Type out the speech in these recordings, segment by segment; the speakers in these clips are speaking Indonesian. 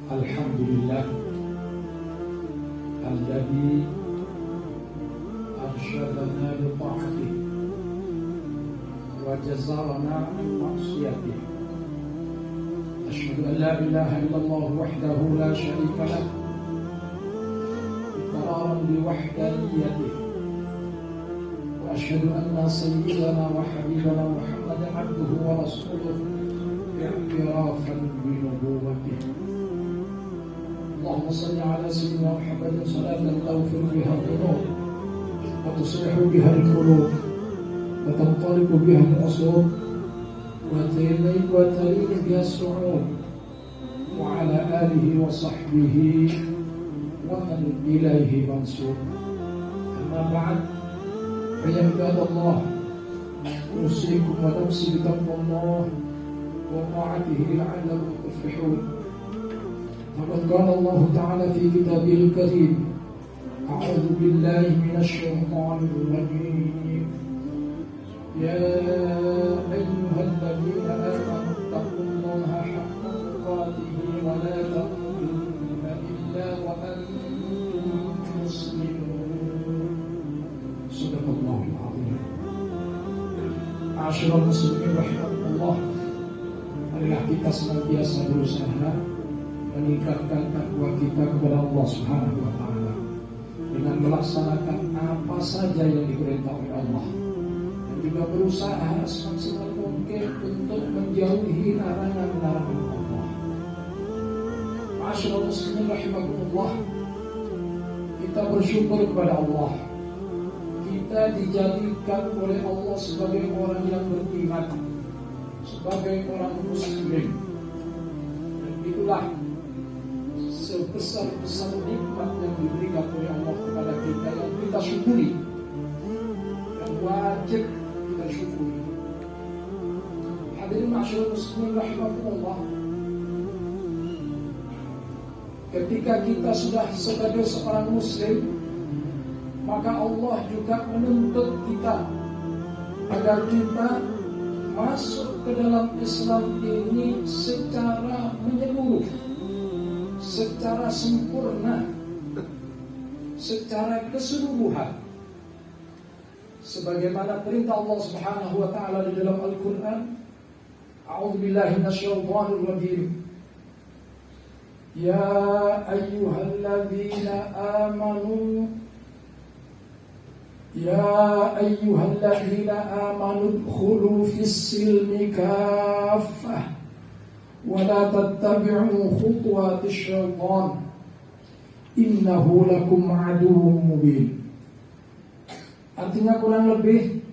Alhamdulillah alladzi arsyadana li ta'atihi wa jazarana an ma'siyatihi. Asyhadu an la ilaha illallah wahdahu la syarika lah iqraran bi wahdaniyatihi wa asyhadu anna sayyidana wa habibana Muhammadan abduhu wa rasuluhu i'tirafan bi nubuwwatihi. اللهم صل على سيدنا محمد صلاة تغفر بها الذنوب وتصلح بها القلوب وتنطلق بها العصور وتلين بها الصعود وعلى آله وصحبه ومن إليه منصور. أما بعد فيا عباد الله أوصيكم ونفسي بتقوى الله وطاعته لعلكم تفلحون. فقد قال الله تعالى في كتابه الكريم: أعوذ بالله من الشيطان الرجيم. يا أيها الذين آمنوا اتقوا الله حق تقاته ولا تموتن إلا وأنتم مسلمون. صدق الله العظيم. معاشر المسلمين rahimakumullah, marilah kita senantiasa berusaha meningkatkan takwa kita kepada Allah Subhanahu wa taala dengan melaksanakan apa saja yang diperintah oleh Allah dan juga berusaha semaksimal mungkin untuk menjauhi larangan-larangan Allah. Ma'asyiral muslimin rahimakumullah, kita bersyukur kepada Allah. Kita dijadikan oleh Allah sebagai orang yang beriman, sebagai orang muslim. Dan itulah sebesar-besar nikmat yang diberikan oleh Allah kepada kita yang kita syukuri, yang wajib kita syukuri. Hadirin ma'asyiral muslimin rahimakumullah, ketika kita sudah sebagai seorang muslim, maka Allah juga menuntut kita agar kita masuk ke dalam Islam ini secara menyeluruh, secara sempurna, secara keseluruhan, sebagaimana perintah Allah Subhanahu wa taala di dalam Al-Qur'an. A'udzubillahi minasyaitonir rajim. Ya ayyuhalladzina amanu udkhulu fis-silmi kaffah wa la tattabi'u khutuwatis syaitan innahu lakum aduwwun mubin. Artinya kurang lebih,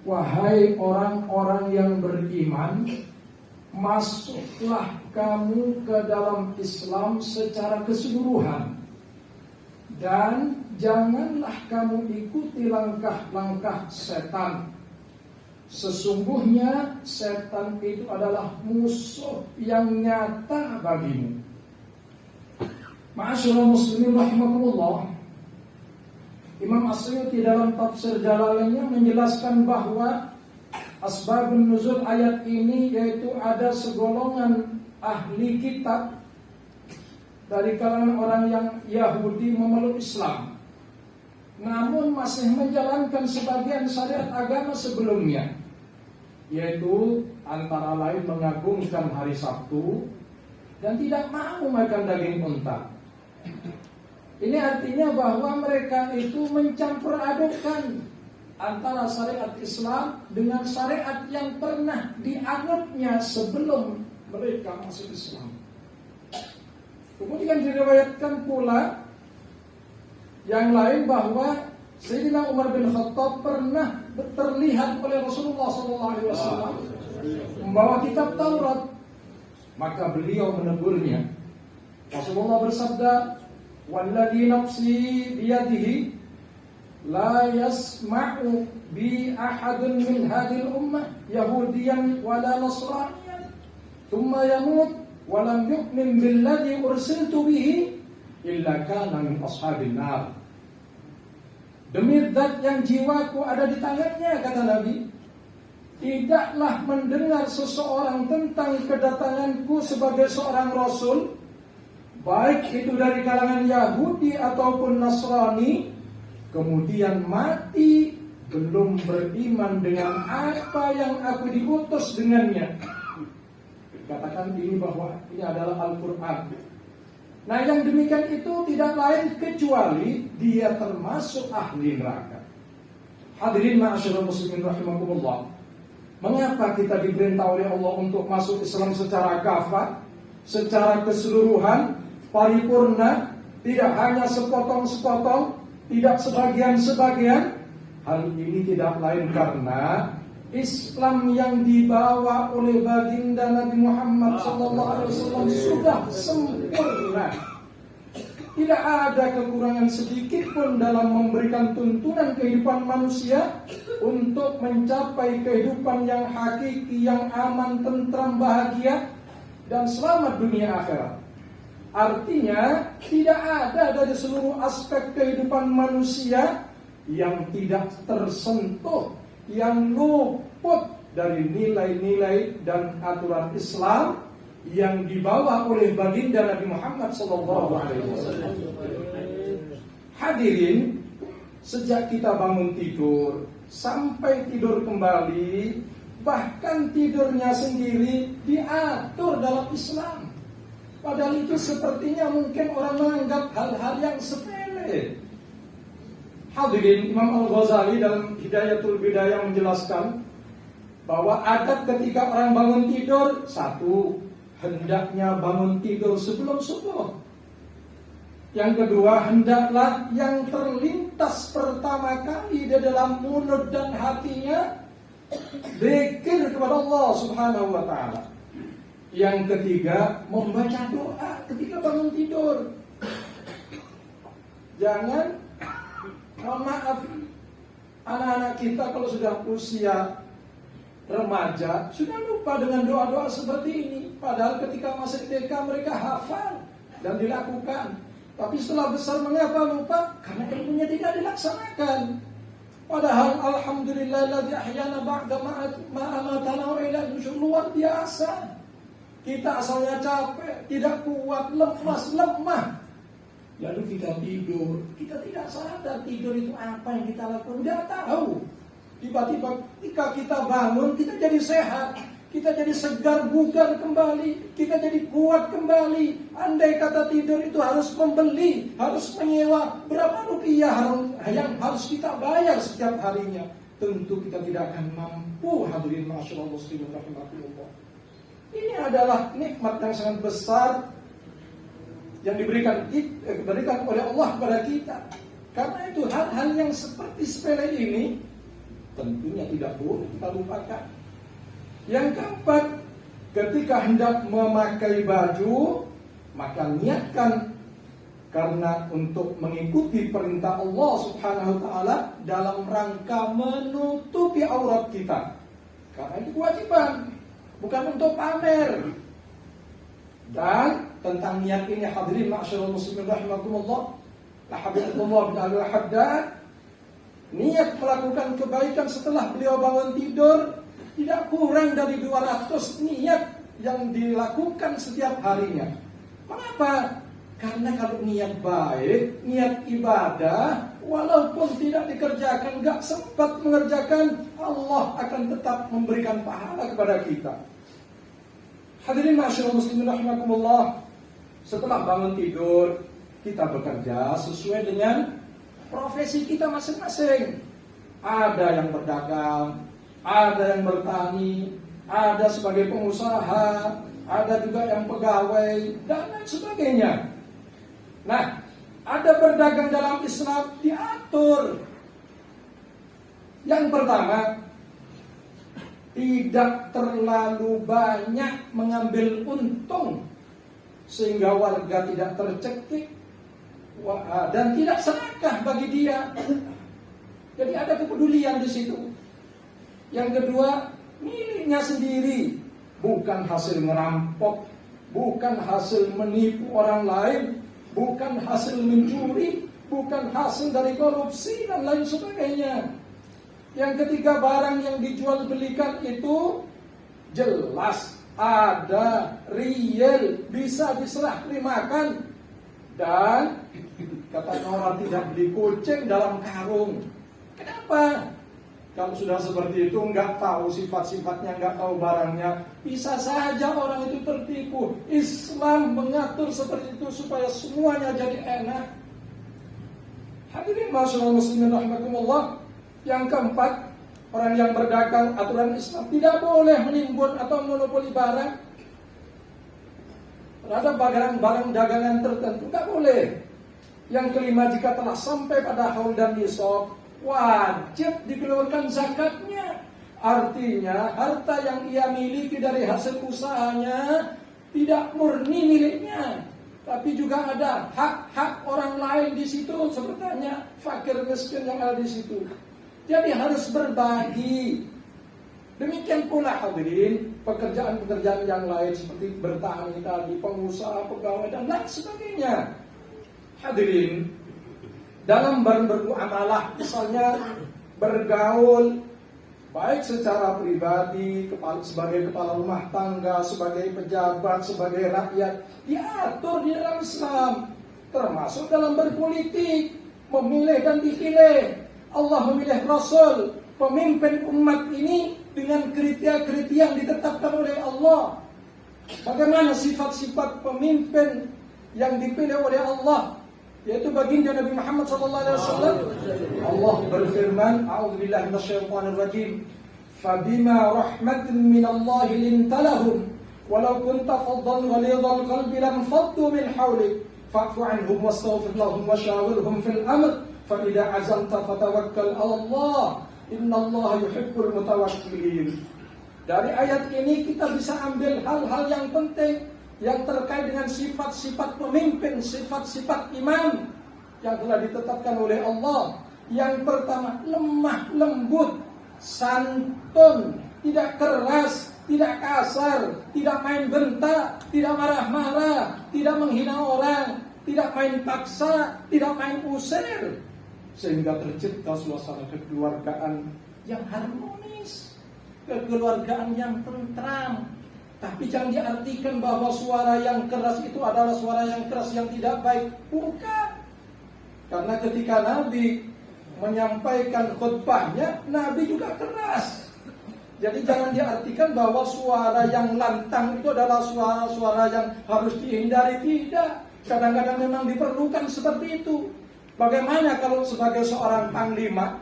wahai orang-orang yang beriman, masuklah kamu ke dalam Islam secara keseluruhan dan janganlah kamu ikuti langkah-langkah setan. Sesungguhnya setan itu adalah musuh yang nyata bagimu. Ma'asyiral muslimin rahimakumullah, Imam As-Suyuti dalam tafsir Jalalainnya menjelaskan bahwa asbabun nuzul ayat ini yaitu ada segolongan ahli kitab dari kalangan orang yang Yahudi memeluk Islam, namun masih menjalankan sebagian syariat agama sebelumnya, yaitu antara lain mengagungkan hari Sabtu dan tidak mau makan daging unta. Ini artinya bahwa mereka itu mencampur adukkan antara syariat Islam dengan syariat yang pernah dianutnya sebelum mereka masuk Islam. Kemudian diriwayatkan pula yang lain bahwa Sayyidina Umar bin Khattab pernah terlihat oleh Rasulullah SAW membawa kitab Taurat, maka beliau menegurnya. Rasulullah bersabda, "Walladzi nafsi biyadihi la yasma'u bi ahadun min hadhihi ummah yahudiyan wala nasraniyan thumma yamut wa lam yu'min billadzi ursiltu bihi illa kana min ashabin nar." Demi zat yang jiwaku ada di tangannya, kata Nabi, tidaklah mendengar seseorang tentang kedatanganku sebagai seorang Rasul baik itu dari kalangan Yahudi ataupun Nasrani, kemudian mati belum beriman dengan apa yang aku diutus dengannya. Katakan ini bahwa ini adalah Al-Quran. Nah, yang demikian itu tidak lain kecuali dia termasuk ahli neraka. Hadirin ma'asyiral muslimin rahimakumullah. Mengapa kita diperintah oleh Allah untuk masuk Islam secara kafah, secara keseluruhan, paripurna, tidak hanya sepotong-sepotong, tidak sebagian-sebagian? Hal ini tidak lain karena Islam yang dibawa oleh baginda Nabi Muhammad SAW sudah sempurna. Tidak ada kekurangan sedikit pun dalam memberikan tuntunan kehidupan manusia untuk mencapai kehidupan yang hakiki, yang aman, tentram, bahagia, dan selamat dunia akhirat. Artinya tidak ada dari seluruh aspek kehidupan manusia yang tidak tersentuh, yang luput dari nilai-nilai dan aturan Islam yang dibawa oleh baginda Nabi Muhammad SAW. Hadirin, sejak kita bangun tidur sampai tidur kembali, bahkan tidurnya sendiri diatur dalam Islam. Padahal itu sepertinya mungkin orang menganggap hal-hal yang sepele. Hadirin, Imam Al-Ghazali dalam Hidayatul Bidayah menjelaskan bahwa adab ketika orang bangun tidur, satu, hendaknya bangun tidur sebelum subuh. Yang kedua, hendaklah yang terlintas pertama kali di dalam mulut dan hatinya zikir kepada Allah Subhanahu wa ta'ala. Yang ketiga, membaca doa ketika bangun tidur. Jangan, mohon maaf, anak-anak kita kalau sudah usia remaja sudah lupa dengan doa-doa seperti ini. Padahal ketika masih TK mereka hafal dan dilakukan. Tapi setelah besar mengapa lupa? Karena ilmunya tidak dilaksanakan. Padahal alhamdulillahilladzi ahyana ba'da ma amatana wa ilaihi nusyur, luar biasa. Kita asalnya capek, tidak kuat, lemas, lemah. Lalu kita tidur, kita tidak sadar tidur itu apa yang kita lakukan, tidak tahu. Tiba-tiba ketika kita bangun, kita jadi sehat, kita jadi segar, bugar kembali, kita jadi kuat kembali. Andai kata tidur itu harus membeli, harus menyewa, berapa rupiah yang harus kita bayar setiap harinya, tentu kita tidak akan mampu. Hadirin ma'asyiral muslimin rahimakumullah. Ini adalah nikmat yang sangat besar yang diberikan oleh Allah kepada kita. Karena itu hal-hal yang seperti sepele ini tentunya tidak boleh kita lupakan. Yang keempat, ketika hendak memakai baju, maka niatkan karena untuk mengikuti perintah Allah Subhanahu wa ta'ala dalam rangka menutupi aurat kita. Karena itu kewajiban, bukan untuk pamer. Dan tentang niat ini, hadirin ma'asyiral muslimin rahimakumullah, Habibullah bin Al-Haddad niat melakukan kebaikan setelah beliau bangun tidur tidak kurang dari 200 niat yang dilakukan setiap harinya. Mengapa? Karena kalau niat baik, niat ibadah, walaupun tidak dikerjakan, gak sempat mengerjakan, Allah akan tetap memberikan pahala kepada kita. Hadirin ma'asyiral muslimin rahimakumullah, setelah bangun tidur, kita bekerja sesuai dengan profesi kita masing-masing. Ada yang berdagang, ada yang bertani, ada sebagai pengusaha, ada juga yang pegawai, dan lain sebagainya. Nah, ada berdagang dalam Islam diatur. Yang pertama, tidak terlalu banyak mengambil untung sehingga warga tidak tercekik dan tidak serakah bagi dia. Jadi ada kepedulian di situ. Yang kedua, miliknya sendiri, bukan hasil merampok, bukan hasil menipu orang lain, bukan hasil mencuri, bukan hasil dari korupsi dan lain sebagainya. Yang ketiga, barang yang dijual belikan itu jelas ada, real, bisa diserah terimakan, Dan kata orang tidak beli kucing dalam karung. Kenapa? Kalau sudah seperti itu, nggak tahu sifat-sifatnya, nggak tahu barangnya, bisa saja orang itu tertipu. Islam mengatur seperti itu supaya semuanya jadi enak. Hadirin ma'asyiral muslimin rahimakumullah. Yang keempat, orang yang berdagang, aturan Islam tidak boleh menimbun atau monopoli barang terhadap barang-barang dagangan tertentu, nggak boleh. Yang kelima, jika telah sampai pada haul dan nisab, wajib dikeluarkan zakatnya. Artinya harta yang ia miliki dari hasil usahanya tidak murni miliknya, tapi juga ada hak-hak orang lain di situ, sepertinya fakir miskin yang ada di situ. Jadi harus berbagi. Demikian pula hadirin, pekerjaan-pekerjaan yang lain seperti bertani tadi, pengusaha, pegawai dan lain sebagainya. Hadirin, dalam bermuamalah, misalnya bergaul, baik secara pribadi, sebagai kepala rumah tangga, sebagai pejabat, sebagai rakyat, diatur di dalam Islam, termasuk dalam berpolitik, memilih dan dipilih. Allah memilih Rasul, pemimpin umat ini dengan kriteria-kriteria yang ditetapkan oleh Allah. Bagaimana sifat-sifat pemimpin yang dipilih oleh Allah, yaitu baginda Nabi Muhammad SAW. Allah berfirman, a'udzubillahi minasyaitonir rajim, fabima rahmatin minallahi lintalahum walau kunta faddan ghalidhal qalbi lam faddu min hawlik fa'fu anhum wastaghfir lahum washawirhum fil amr fa idza azamta fatawakkal 'ala Allah innallaha yuhibbul mutawakkilin. Dari ayat ini kita bisa ambil hal-hal yang penting yang terkait dengan sifat-sifat pemimpin, sifat-sifat imam yang telah ditetapkan oleh Allah. Yang pertama, lemah lembut, santun, tidak keras, tidak kasar, tidak main bentak, tidak marah-marah, tidak menghina orang, tidak main paksa, tidak main usir, sehingga tercipta suasana kekeluargaan yang harmonis, kekeluargaan yang tentram. Tapi jangan diartikan bahwa suara yang keras itu adalah suara yang keras yang tidak baik. Bukan. Karena ketika Nabi menyampaikan khutbahnya, Nabi juga keras. Jadi jangan diartikan bahwa suara yang lantang itu adalah suara-suara yang harus dihindari. Tidak. Kadang-kadang memang diperlukan seperti itu. Bagaimana kalau sebagai seorang panglima,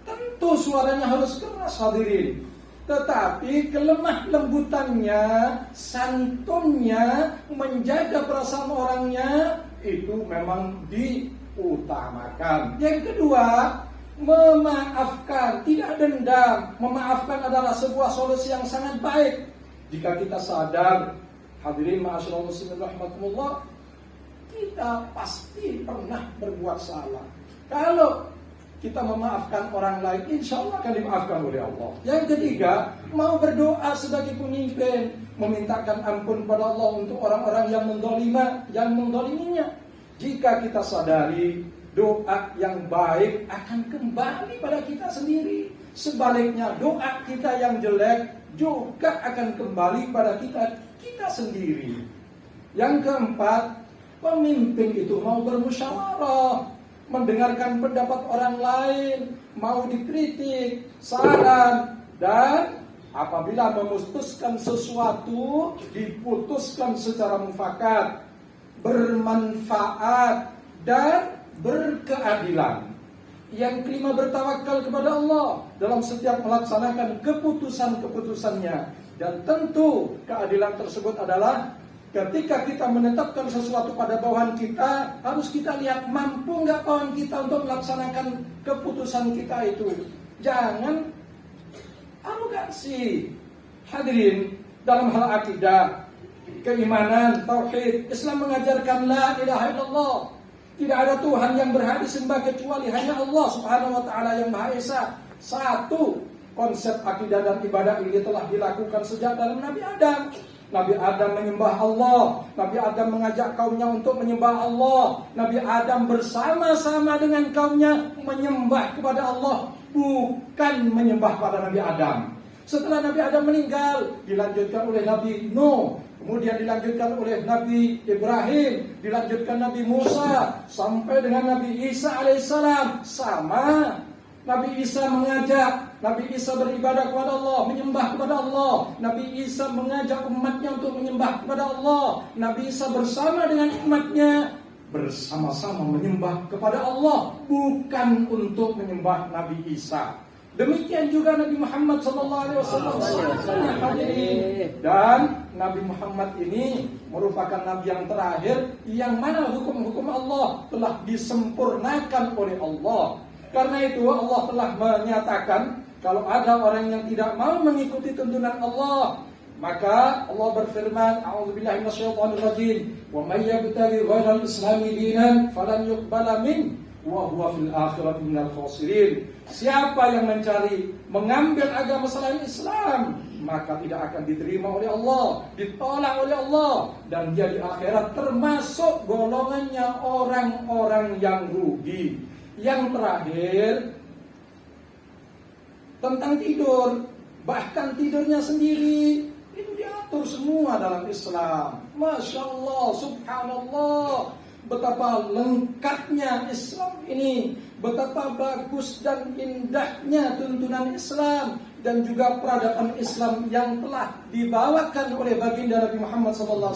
tentu suaranya harus keras, hadirin. Tetapi kelemah lembutannya, santunnya, menjaga perasaan orangnya, itu memang diutamakan. Yang kedua, memaafkan, tidak dendam. Memaafkan adalah sebuah solusi yang sangat baik. Jika kita sadar, hadirin ma'asyiral muslimin rahimakumullah, kita pasti pernah berbuat salah. Kalau kita memaafkan orang lain, insya Allah akan dimaafkan oleh Allah. Yang ketiga, mau berdoa sebagai pemimpin, memintakan ampun pada Allah untuk orang-orang yang mendoliminya. Jika kita sadari, doa yang baik akan kembali pada kita sendiri. Sebaliknya, doa kita yang jelek juga akan kembali pada kita sendiri. Yang keempat, pemimpin itu mau bermusyawarah, mendengarkan pendapat orang lain, mau dikritik, saran, dan apabila memutuskan sesuatu, diputuskan secara mufakat, bermanfaat, dan berkeadilan. Yang kelima, bertawakal kepada Allah dalam setiap melaksanakan keputusan-keputusannya. Dan tentu keadilan tersebut adalah ketika kita menetapkan sesuatu pada bawahan kita, harus kita lihat mampu nggak bawahan kita untuk melaksanakan keputusan kita itu. Jangan arogansi. Hadirin, dalam hal akidah, keimanan, tauhid, Islam mengajarkan la ilaha illallah. Tidak ada Tuhan yang berhak disembah kecuali hanya Allah Subhanahu wa taala yang Maha Esa. Satu, konsep akidah dan ibadah ini telah dilakukan sejak dalam Nabi Adam. Nabi Adam menyembah Allah. Nabi Adam mengajak kaumnya untuk menyembah Allah. Nabi Adam bersama-sama dengan kaumnya menyembah kepada Allah, bukan menyembah pada Nabi Adam. Setelah Nabi Adam meninggal, dilanjutkan oleh Nabi Nuh, kemudian dilanjutkan oleh Nabi Ibrahim, dilanjutkan Nabi Musa, sampai dengan Nabi Isa alaihissalam. Sama, Nabi Isa mengajak, Nabi Isa beribadah kepada Allah, menyembah kepada Allah. Nabi Isa mengajak umatnya untuk menyembah kepada Allah. Nabi Isa bersama dengan umatnya bersama-sama menyembah kepada Allah, bukan untuk menyembah Nabi Isa. Demikian juga Nabi Muhammad SAW. Dan Nabi Muhammad ini merupakan Nabi yang terakhir, yang mana hukum-hukum Allah telah disempurnakan oleh Allah. Karena itu Allah telah menyatakan, kalau ada orang yang tidak mau mengikuti tuntunan Allah, maka Allah berfirman, a'udzubillahi minasyaitonir rajim, wa may yabtaghi ghairal islami dinan falan yuqbala min wa huwa fil akhirati minal khasirin. Siapa yang mengambil agama selain Islam, maka tidak akan diterima oleh Allah, ditolak oleh Allah, dan dia di akhirat termasuk golongannya orang-orang yang rugi. Yang terakhir, tentang tidur, bahkan tidurnya sendiri itu diatur semua dalam Islam. Masya Allah, subhanallah, betapa lengkapnya Islam ini, betapa bagus dan indahnya tuntunan Islam, dan juga peradaban Islam yang telah dibawakan oleh baginda Nabi Muhammad SAW.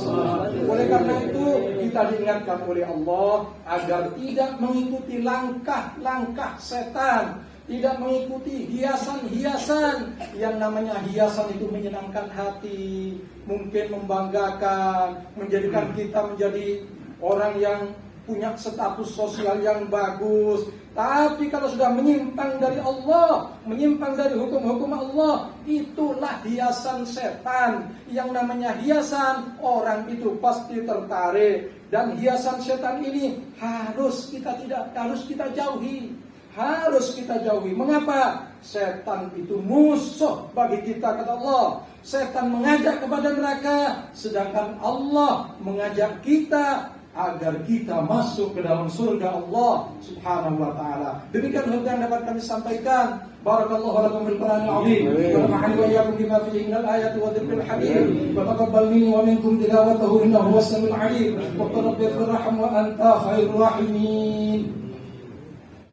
Oleh karena itu kita diingatkan oleh Allah agar tidak mengikuti langkah-langkah setan, tidak mengikuti hiasan-hiasan. Yang namanya hiasan itu menyenangkan hati, mungkin membanggakan, menjadikan kita menjadi orang yang punya status sosial yang bagus. Tapi kalau sudah menyimpang dari Allah, menyimpang dari hukum-hukum Allah, itulah hiasan setan. Yang namanya hiasan, orang itu pasti tertarik. Dan hiasan setan ini harus kita jauhi. Harus kita jauhi. Mengapa? Setan itu musuh bagi kita, kata Allah. Setan mengajak kepada neraka, sedangkan Allah mengajak kita agar kita masuk ke dalam surga Allah Subhanahu wa taala. Demikian yang dapat kami sampaikan. Barakallahu lakum fil Qur'anil azim wa nafa'ani wa iyyakum bima fihi minal ayati wa dzikril hakim. Wa taqabbal minni wa minkum tilawatahu innahu was-sami'ul 'alim. Wa qul rabbi irhamhum wa anta khairur rahimin.